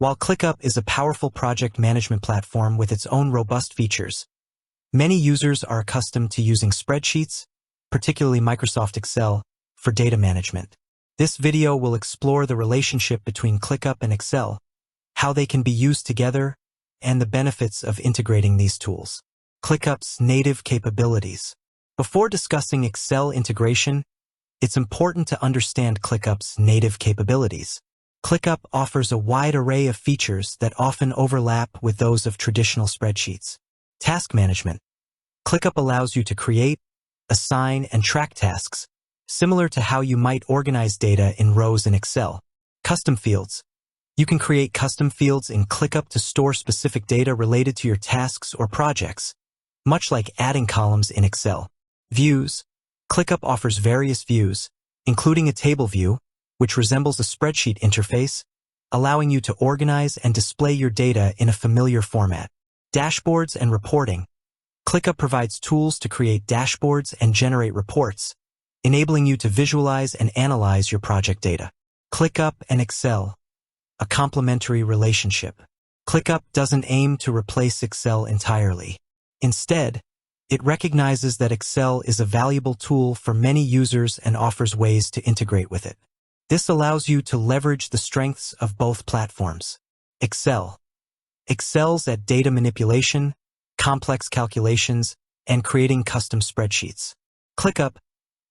While ClickUp is a powerful project management platform with its own robust features, many users are accustomed to using spreadsheets, particularly Microsoft Excel, for data management. This video will explore the relationship between ClickUp and Excel, how they can be used together, and the benefits of integrating these tools. ClickUp's native capabilities. Before discussing Excel integration, it's important to understand ClickUp's native capabilities. ClickUp offers a wide array of features that often overlap with those of traditional spreadsheets. Task management. ClickUp allows you to create, assign, and track tasks, similar to how you might organize data in rows in Excel. Custom fields. You can create custom fields in ClickUp to store specific data related to your tasks or projects, much like adding columns in Excel. Views. ClickUp offers various views, including a table view, which resembles a spreadsheet interface, allowing you to organize and display your data in a familiar format. Dashboards and reporting. ClickUp provides tools to create dashboards and generate reports, enabling you to visualize and analyze your project data. ClickUp and Excel. A complementary relationship. ClickUp doesn't aim to replace Excel entirely. Instead, it recognizes that Excel is a valuable tool for many users and offers ways to integrate with it. This allows you to leverage the strengths of both platforms. Excel excels at data manipulation, complex calculations, and creating custom spreadsheets. ClickUp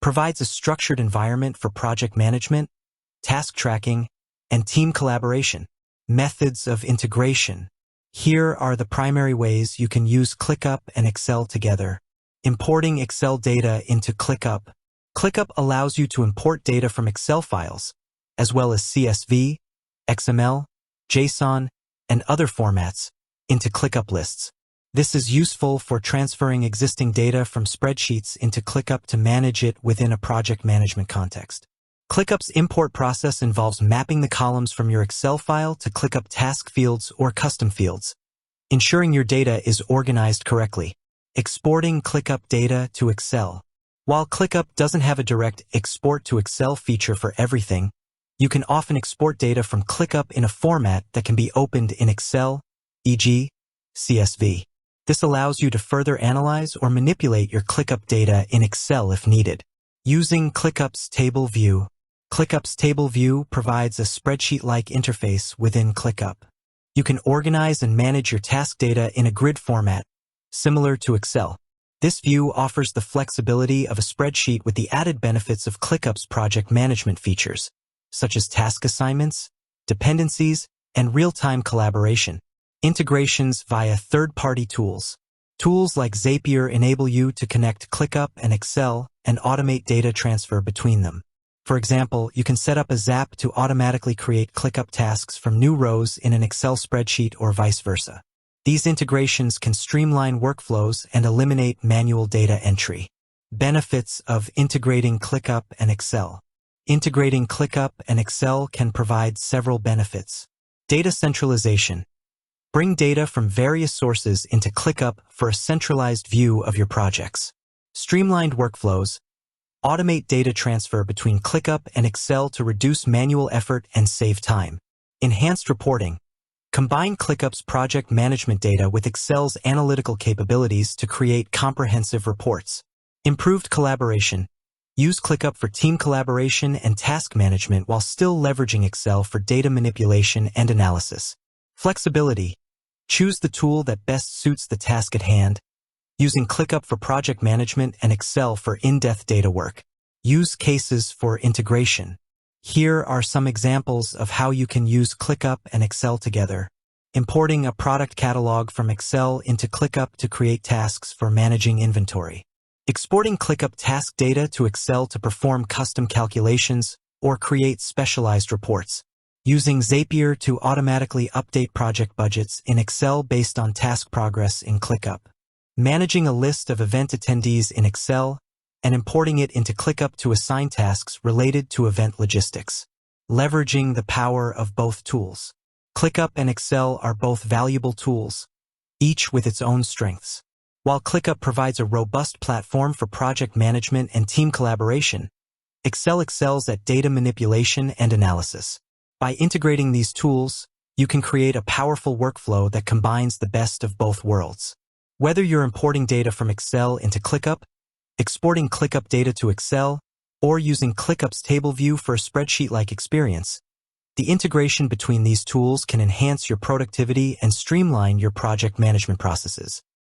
provides a structured environment for project management, task tracking, and team collaboration. Methods of integration. Here are the primary ways you can use ClickUp and Excel together. Importing Excel data into ClickUp. ClickUp allows you to import data from Excel files, as well as CSV, XML, JSON, and other formats, into ClickUp lists. This is useful for transferring existing data from spreadsheets into ClickUp to manage it within a project management context. ClickUp's import process involves mapping the columns from your Excel file to ClickUp task fields or custom fields, ensuring your data is organized correctly. Exporting ClickUp data to Excel. While ClickUp doesn't have a direct export to Excel feature for everything, you can often export data from ClickUp in a format that can be opened in Excel, e.g., CSV. This allows you to further analyze or manipulate your ClickUp data in Excel if needed. Using ClickUp's table view. ClickUp's table view provides a spreadsheet-like interface within ClickUp. You can organize and manage your task data in a grid format, similar to Excel. This view offers the flexibility of a spreadsheet with the added benefits of ClickUp's project management features, such as task assignments, dependencies, and real-time collaboration. Integrations via third-party tools. Tools like Zapier enable you to connect ClickUp and Excel and automate data transfer between them. For example, you can set up a Zap to automatically create ClickUp tasks from new rows in an Excel spreadsheet or vice versa. These integrations can streamline workflows and eliminate manual data entry. Benefits of integrating ClickUp and Excel. Integrating ClickUp and Excel can provide several benefits. Data centralization. Bring data from various sources into ClickUp for a centralized view of your projects. Streamlined workflows. Automate data transfer between ClickUp and Excel to reduce manual effort and save time. Enhanced reporting. Combine ClickUp's project management data with Excel's analytical capabilities to create comprehensive reports. Improved collaboration. Use ClickUp for team collaboration and task management while still leveraging Excel for data manipulation and analysis. Flexibility. Choose the tool that best suits the task at hand, using ClickUp for project management and Excel for in-depth data work. Use cases for integration. Here are some examples of how you can use ClickUp and Excel together. Importing a product catalog from Excel into ClickUp to create tasks for managing inventory. Exporting ClickUp task data to Excel to perform custom calculations or create specialized reports. Using Zapier to automatically update project budgets in Excel based on task progress in ClickUp. Managing a list of event attendees in Excel and importing it into ClickUp to assign tasks related to event logistics. Leveraging the power of both tools. ClickUp and Excel are both valuable tools, each with its own strengths. While ClickUp provides a robust platform for project management and team collaboration, Excel excels at data manipulation and analysis. By integrating these tools, You can create a powerful workflow that combines the best of both worlds. Whether you're importing data from Excel into ClickUp, exporting ClickUp data to Excel, or using ClickUp's table view for a spreadsheet-like experience, the integration between these tools can enhance your productivity and streamline your project management processes.